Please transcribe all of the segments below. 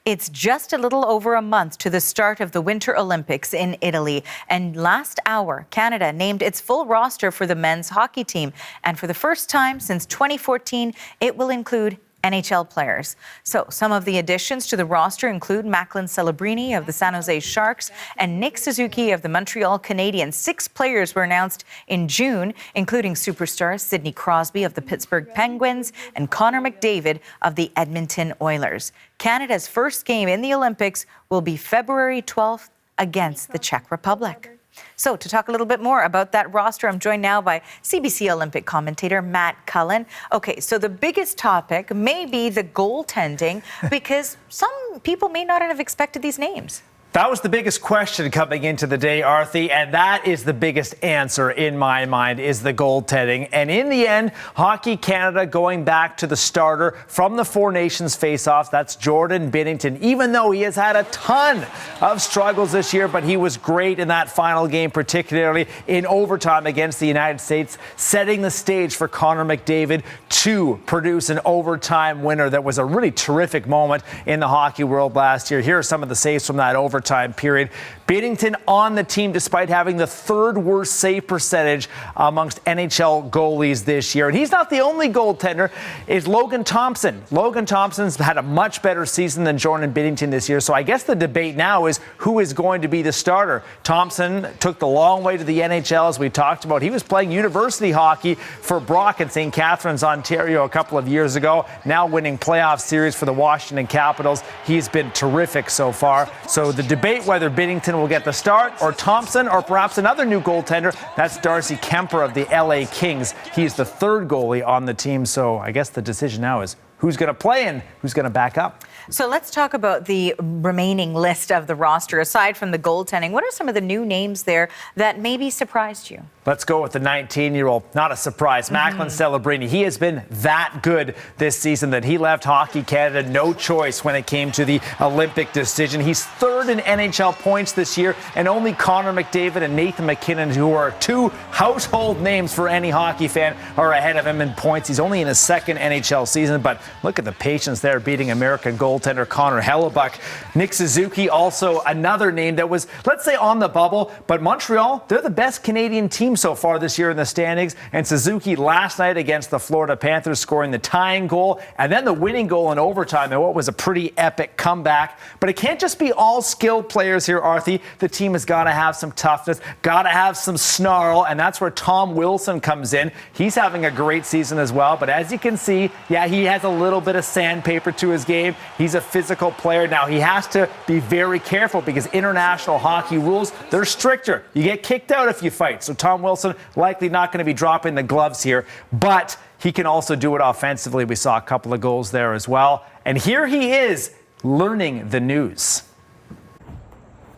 It's just a little over a month to the start of the Winter Olympics in Italy. And last hour, Canada named its full roster for the men's hockey team. And for the first time since 2014, it will include NHL players. So some of the additions to the roster include Macklin Celebrini of the San Jose Sharks and Nick Suzuki of the Montreal Canadiens. 6 players were announced in June, including superstar Sidney Crosby of the Pittsburgh Penguins and Connor McDavid of the Edmonton Oilers. Canada's first game in the Olympics will be February 12th against the Czech Republic. So to talk a little bit more about that roster, I'm joined now by CBC Olympic commentator Matt Cullen. Okay, so the biggest topic may be the goaltending because some people may not have expected these names. That was the biggest question coming into the day, Arthi, and that is the biggest answer in my mind is the goaltending. And in the end, Hockey Canada going back to the starter from the Four Nations face-offs. That's Jordan Binnington, even though he has had a ton of struggles this year, but he was great in that final game, particularly in overtime against the United States, setting the stage for Connor McDavid to produce an overtime winner. That was a really terrific moment in the hockey world last year. Here are some of the saves from that overtime period. Binnington on the team despite having the 3rd worst save percentage amongst NHL goalies this year. And he's not the only goaltender, is Logan Thompson. Logan Thompson's had a much better season than Jordan Binnington this year. So I guess the debate now is who is going to be the starter. Thompson took the long way to the NHL, as we talked about. He was playing university hockey for Brock in St. Catharines, Ontario a couple of years ago, now winning playoff series for the Washington Capitals. He's been terrific so far. So the debate whether Binnington will get the start or Thompson or perhaps another new goaltender, that's Darcy Kemper of the LA Kings. He's the 3rd goalie on the team. So I guess the decision now is who's going to play and who's going to back up. So let's talk about the remaining list of the roster. Aside from the goaltending, what are some of the new names there that maybe surprised you? Let's go with the 19-year-old. Not a surprise. Macklin Celebrini. He has been that good this season that he left Hockey Canada no choice when it came to the Olympic decision. He's 3rd in NHL points this year, and only Connor McDavid and Nathan MacKinnon, who are 2 household names for any hockey fan, are ahead of him in points. He's only in his 2nd NHL season, but look at the patience there beating American goaltender Connor Hellebuck. Nick Suzuki, also another name that was, let's say, on the bubble, but Montreal, they're the best Canadian team so far this year in the standings, and Suzuki last night against the Florida Panthers scoring the tying goal and then the winning goal in overtime in what was a pretty epic comeback. But it can't just be all skilled players here, Arthi. The team has got to have some toughness, got to have some snarl, and that's where Tom Wilson comes in. He's having a great season as well, but as you can see, yeah, he has a little bit of sandpaper to his game. He's a physical player. Now, he has to be very careful because international hockey rules, they're stricter. You get kicked out if you fight. So Tom Wilson likely not going to be dropping the gloves here, but he can also do it offensively. We saw a couple of goals there as well. And here he is learning the news.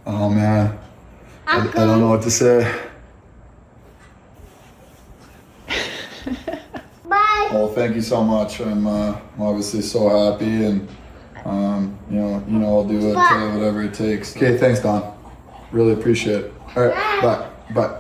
Oh, man. I don't know what to say. Bye. Well, thank you so much. I'm obviously so happy, and you know I'll do it, whatever it takes. Okay, thanks, Don. Really appreciate it. All right, bye. Bye.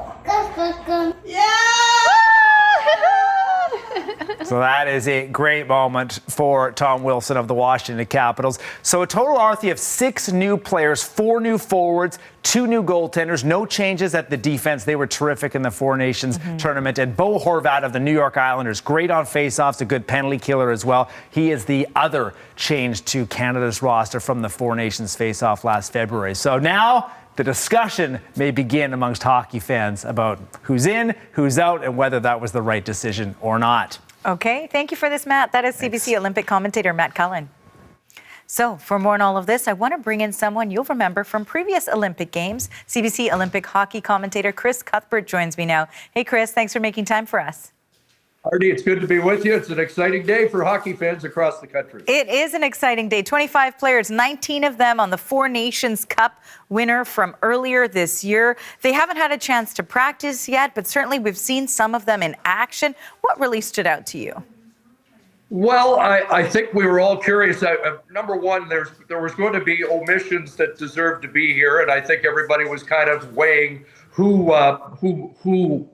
So that is a great moment for Tom Wilson of the Washington Capitals. So a total, Arthi, of 6 new players, 4 new forwards, 2 new goaltenders, no changes at the defense. They were terrific in the Four Nations tournament. And Bo Horvat of the New York Islanders, great on faceoffs, a good penalty killer as well. He is the other change to Canada's roster from the Four Nations faceoff last February. So now the discussion may begin amongst hockey fans about who's in, who's out, and whether that was the right decision or not. Okay, thank you for this, Matt. That is CBC Olympic commentator Matt Cullen. So for more on all of this, I want to bring in someone you'll remember from previous Olympic Games. CBC Olympic hockey commentator Chris Cuthbert joins me now. Hey, Chris, thanks for making time for us. Artie, it's good to be with you. It's an exciting day for hockey fans across the country. It is an exciting day. 25 players, 19 of them on the Four Nations Cup winner from earlier this year. They haven't had a chance to practice yet, but certainly we've seen some of them in action. What really stood out to you? Well, I think we were all curious. Number one, there was going to be omissions that deserved to be here, and I think everybody was kind of weighing who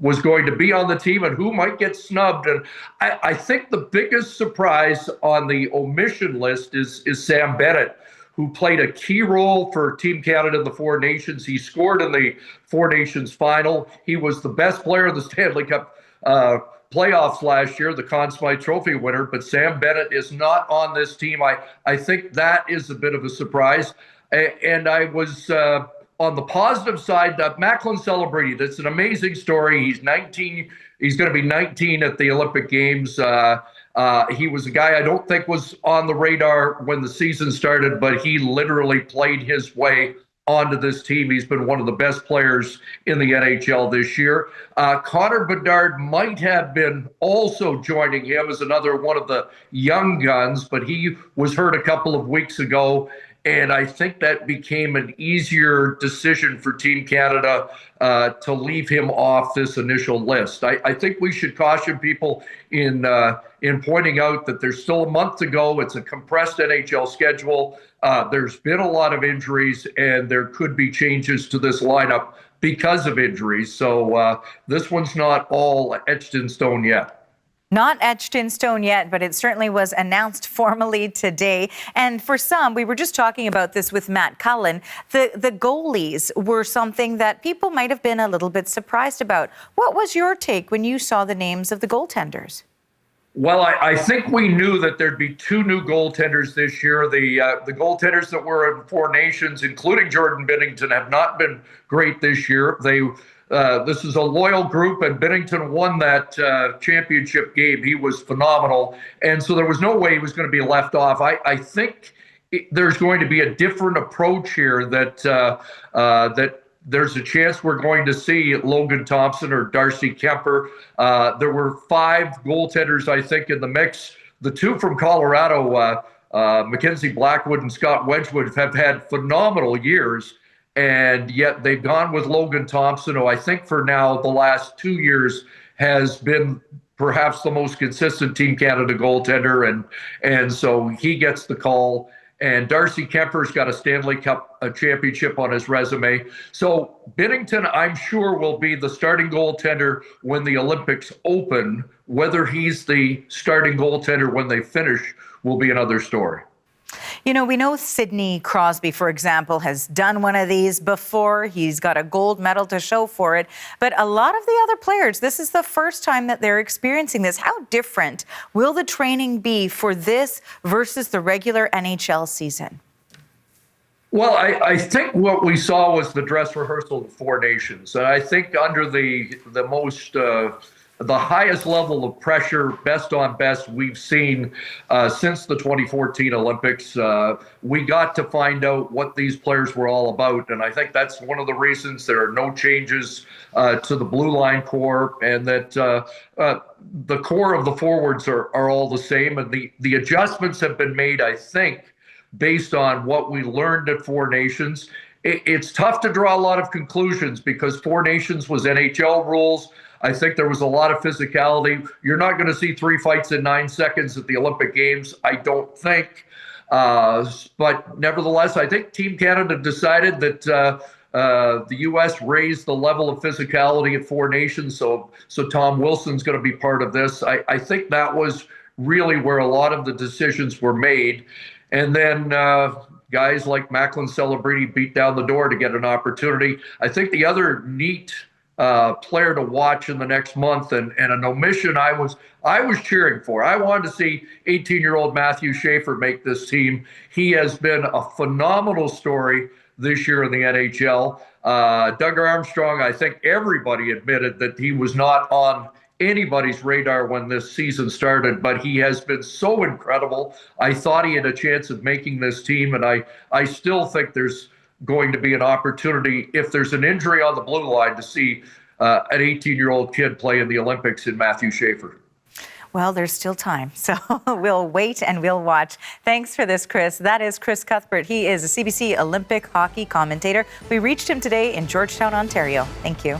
was going to be on the team and who might get snubbed. And I think the biggest surprise on the omission list is Sam Bennett, who played a key role for Team Canada in the Four Nations. He scored in the Four Nations final. He was the best player in the Stanley Cup playoffs last year, the Conn Smythe Trophy winner, but Sam Bennett is not on this team. I think that is a bit of a surprise. And I was on the positive side, Macklin Celebrity, that's an amazing story. He's 19. He's going to be 19 at the Olympic Games. He was a guy I don't think was on the radar when the season started, but he literally played his way onto this team. He's been one of the best players in the NHL this year. Connor Bedard might have been also joining him as another one of the young guns, but he was hurt a couple of weeks ago. And I think that became an easier decision for Team Canada to leave him off this initial list. I think we should caution people in pointing out that there's still a month to go. It's a compressed NHL schedule. There's been a lot of injuries, and there could be changes to this lineup because of injuries. So this one's not all etched in stone yet. Not etched in stone yet, but it certainly was announced formally today. And for some, we were just talking about this with Matt Cullen, the goalies were something that people might have been a little bit surprised about. What was your take when you saw the names of the goaltenders? Well, I think we knew that there'd be two new goaltenders this year. The goaltenders that were in Four Nations, including Jordan Binnington, have not been great this year. This is a loyal group, and Binnington won that championship game. He was phenomenal, and so there was no way he was going to be left off. I think there's going to be a different approach here that there's a chance we're going to see Logan Thompson or Darcy Kemper. There were 5 goaltenders, I think, in the mix. The 2 from Colorado, Mackenzie Blackwood and Scott Wedgwood, have had phenomenal years. And yet they've gone with Logan Thompson, who I think for now the last 2 years has been perhaps the most consistent Team Canada goaltender. And so he gets the call. And Darcy Kemper's got a Stanley Cup championship on his resume. So Binnington, I'm sure, will be the starting goaltender when the Olympics open. Whether he's the starting goaltender when they finish will be another story. You know, we know Sidney Crosby, for example, has done one of these before. He's got a gold medal to show for it. But a lot of the other players, this is the first time that they're experiencing this. How different will the training be for this versus the regular NHL season? Well, I think what we saw was the dress rehearsal of Four Nations. And I think under the highest level of pressure, best on best we've seen since the 2014 Olympics. We got to find out what these players were all about. And I think that's one of the reasons there are no changes to the blue line core, and that the core of the forwards are all the same. And the adjustments have been made, I think, based on what we learned at Four Nations. It's tough to draw a lot of conclusions because Four Nations was NHL rules. I think there was a lot of physicality. You're not going to see 3 fights in 9 seconds at the Olympic Games, I don't think. But nevertheless, I think Team Canada decided that the U.S. raised the level of physicality at Four Nations, so Tom Wilson's going to be part of this. I think that was really where a lot of the decisions were made. And then guys like Macklin Celebrity beat down the door to get an opportunity. I think the other neat player to watch in the next month, and an omission I was cheering for. I wanted to see 18-year-old Matthew Schaefer make this team. He has been a phenomenal story this year in the NHL. Doug Armstrong, I think everybody admitted that he was not on anybody's radar when this season started, but he has been so incredible. I thought he had a chance of making this team, and I still think there's going to be an opportunity, if there's an injury on the blue line, to see an 18-year-old kid play in the Olympics in Matthew Schaefer. Well, there's still time, so we'll wait and we'll watch. Thanks for this, Chris. That is Chris Cuthbert. He is a CBC Olympic hockey commentator. We reached him today in Georgetown, Ontario. Thank you.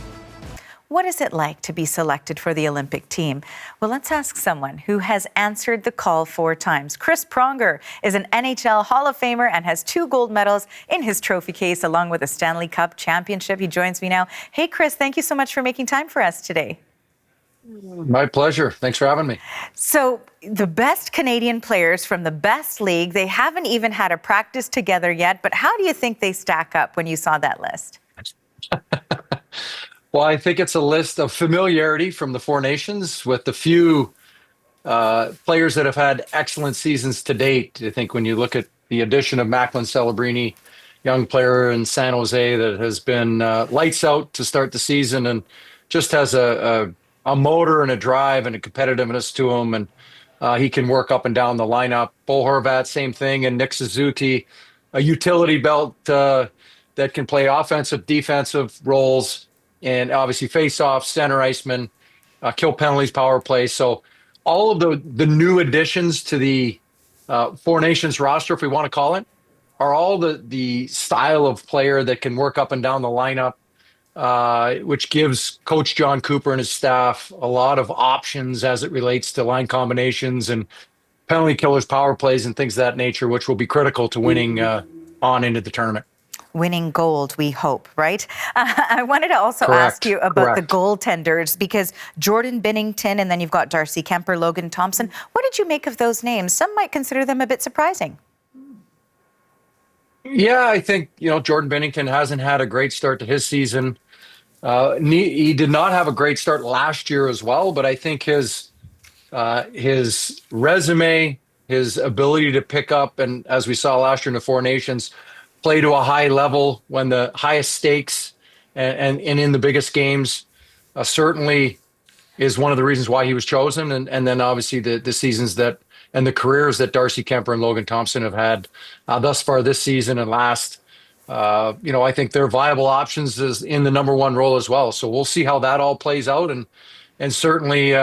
What is it like to be selected for the Olympic team? Well, let's ask someone who has answered the call 4 times. Chris Pronger is an NHL Hall of Famer and has 2 gold medals in his trophy case, along with a Stanley Cup championship. He joins me now. Hey, Chris, thank you so much for making time for us today. My pleasure. Thanks for having me. So the best Canadian players from the best league, they haven't even had a practice together yet, but how do you think they stack up when you saw that list? Well, I think it's a list of familiarity from the Four Nations with the few players that have had excellent seasons to date. I think when you look at the addition of Macklin Celebrini, young player in San Jose that has been lights out to start the season and just has a motor and a drive and a competitiveness to him. And he can work up and down the lineup. Bo Horvat, same thing. And Nick Suzuki, a utility belt that can play offensive, defensive roles, and obviously face-off, center iceman, kill penalties, power play. So all of the new additions to the Four Nations roster, if we want to call it, are all the style of player that can work up and down the lineup, which gives Coach John Cooper and his staff a lot of options as it relates to line combinations and penalty killers, power plays, and things of that nature, which will be critical to winning on into the tournament. Winning gold, we hope, right? I wanted to also ask you about the goaltenders, because Jordan Binnington and then you've got Darcy Kemper, Logan Thompson. What did you make of those names? Some might consider them a bit surprising. Yeah, I think, Jordan Binnington hasn't had a great start to his season. He did not have a great start last year as well, but I think his resume, his ability to pick up, and as we saw last year in the Four Nations, play to a high level when the highest stakes and in the biggest games certainly is one of the reasons why he was chosen. And then obviously the seasons that and the careers that Darcy Kemper and Logan Thompson have had thus far this season and last. I think they're viable options is in the number one role as well. So we'll see how that all plays out. And certainly,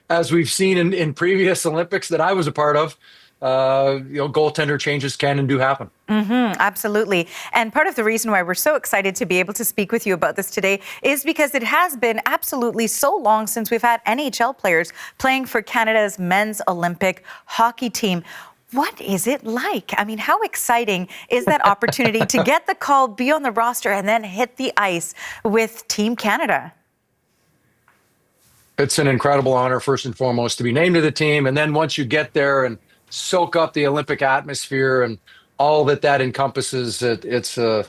as we've seen in previous Olympics that I was a part of, goaltender changes can and do happen. Absolutely. And part of the reason why we're so excited to be able to speak with you about this today is because it has been absolutely so long since we've had NHL players playing for Canada's men's Olympic hockey team. What is it like? I mean, how exciting is that opportunity to get the call, be on the roster, and then hit the ice with Team Canada? It's an incredible honor, first and foremost, to be named to the team. And then once you get there and soak up the Olympic atmosphere and all that encompasses, it's a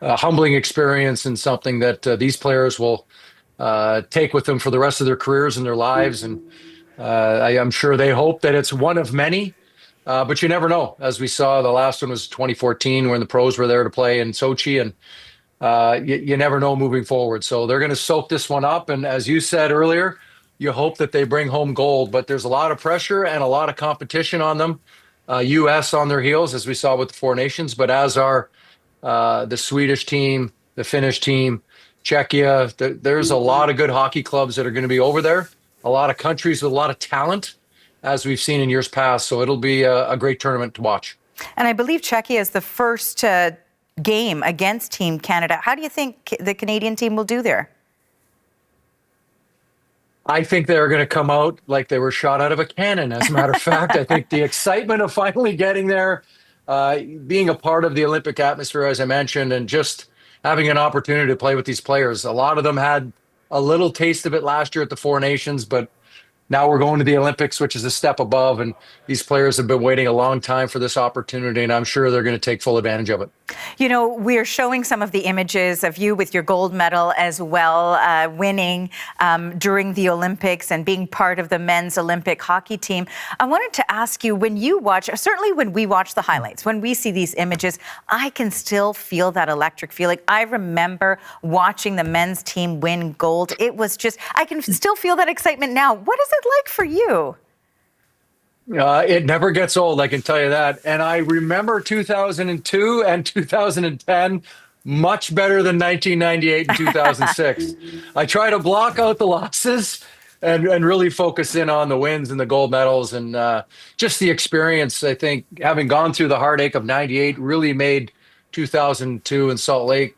humbling experience and something that these players will take with them for the rest of their careers and their lives. And I'm sure they hope that it's one of many, but you never know. As we saw, the last one was 2014 when the pros were there to play in Sochi, and you never know moving forward. So they're going to soak this one up. And as you said earlier, you hope that they bring home gold, but there's a lot of pressure and a lot of competition on them. U.S. on their heels, as we saw with the Four Nations, but as are the Swedish team, the Finnish team, Czechia. There's a lot of good hockey clubs that are going to be over there, a lot of countries with a lot of talent, as we've seen in years past. So it'll be a great tournament to watch. And I believe Czechia is the first game against Team Canada. How do you think the Canadian team will do there? I think they're going to come out like they were shot out of a cannon, as a matter of fact. I think the excitement of finally getting there, being a part of the Olympic atmosphere, as I mentioned, and just having an opportunity to play with these players. A lot of them had a little taste of it last year at the Four Nations, but now we're going to the Olympics, which is a step above, and these players have been waiting a long time for this opportunity, and I'm sure they're going to take full advantage of it. We're showing some of the images of you with your gold medal as well, winning during the Olympics and being part of the men's Olympic hockey team. I wanted to ask you, when you watch, certainly when we watch the highlights, when we see these images, I can still feel that electric feeling. I remember watching the men's team win gold. It was just, I can still feel that excitement now. What is it like for you? It never gets old, I can tell you that. And I remember 2002 and 2010 much better than 1998 and 2006. I try to block out the losses and really focus in on the wins and the gold medals and just the experience. I think having gone through the heartache of 98 really made 2002 in Salt Lake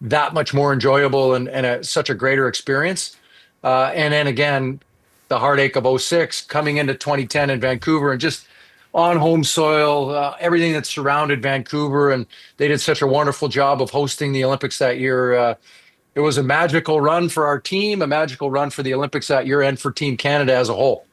that much more enjoyable and such a greater experience. And then again, the heartache of 06 coming into 2010 in Vancouver and just on home soil, everything that surrounded Vancouver. And they did such a wonderful job of hosting the Olympics that year. It it was a magical run for our team, a magical run for the Olympics that year, and for Team Canada as a whole.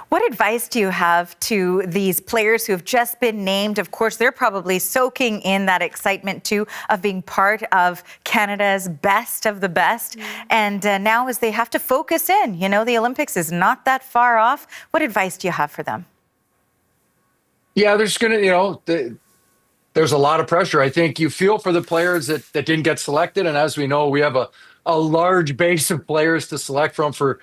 What advice do you have to these players who have just been named? Of course, they're probably soaking in that excitement too of being part of Canada's best of the best. And now as they have to focus in, the Olympics is not that far off. What advice do you have for them? Yeah, there's going to, there's a lot of pressure. I think you feel for the players that didn't get selected. And as we know, we have a large base of players to select from for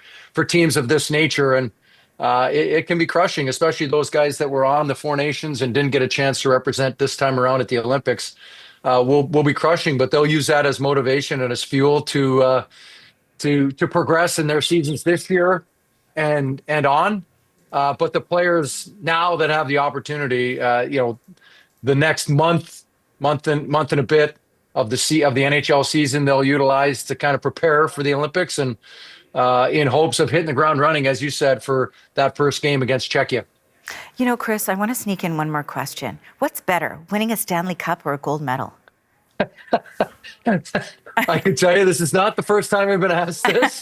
teams of this nature. And it can be crushing, especially those guys that were on the Four Nations and didn't get a chance to represent this time around at the Olympics. Will be crushing, but they'll use that as motivation and as fuel to progress in their seasons this year and on. But the players now that have the opportunity, the next month and a bit of the NHL season, they'll utilize to kind of prepare for the Olympics and in hopes of hitting the ground running, as you said, for that first game against Czechia. Chris, I want to sneak in one more question. What's better, winning a Stanley Cup or a gold medal? I can tell you this is not the first time I've been asked this.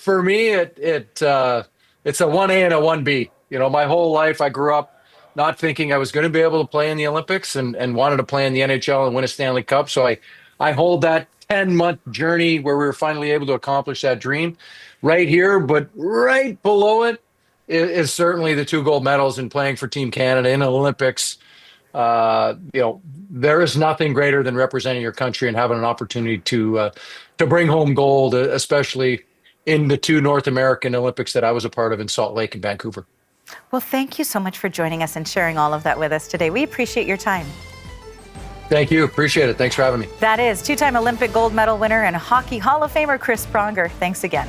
For me, it's a 1A and a 1B. My whole life I grew up not thinking I was going to be able to play in the Olympics and wanted to play in the NHL and win a Stanley Cup. So I hold that 10-month journey where we were finally able to accomplish that dream right here. But right below it is certainly the 2 gold medals in playing for Team Canada in the Olympics. There is nothing greater than representing your country and having an opportunity to bring home gold, especially in the 2 North American Olympics that I was a part of in Salt Lake and Vancouver. Well, thank you so much for joining us and sharing all of that with us today. We appreciate your time. Thank you. Appreciate it. Thanks for having me. That is 2-time Olympic gold medal winner and Hockey Hall of Famer Chris Pronger. Thanks again.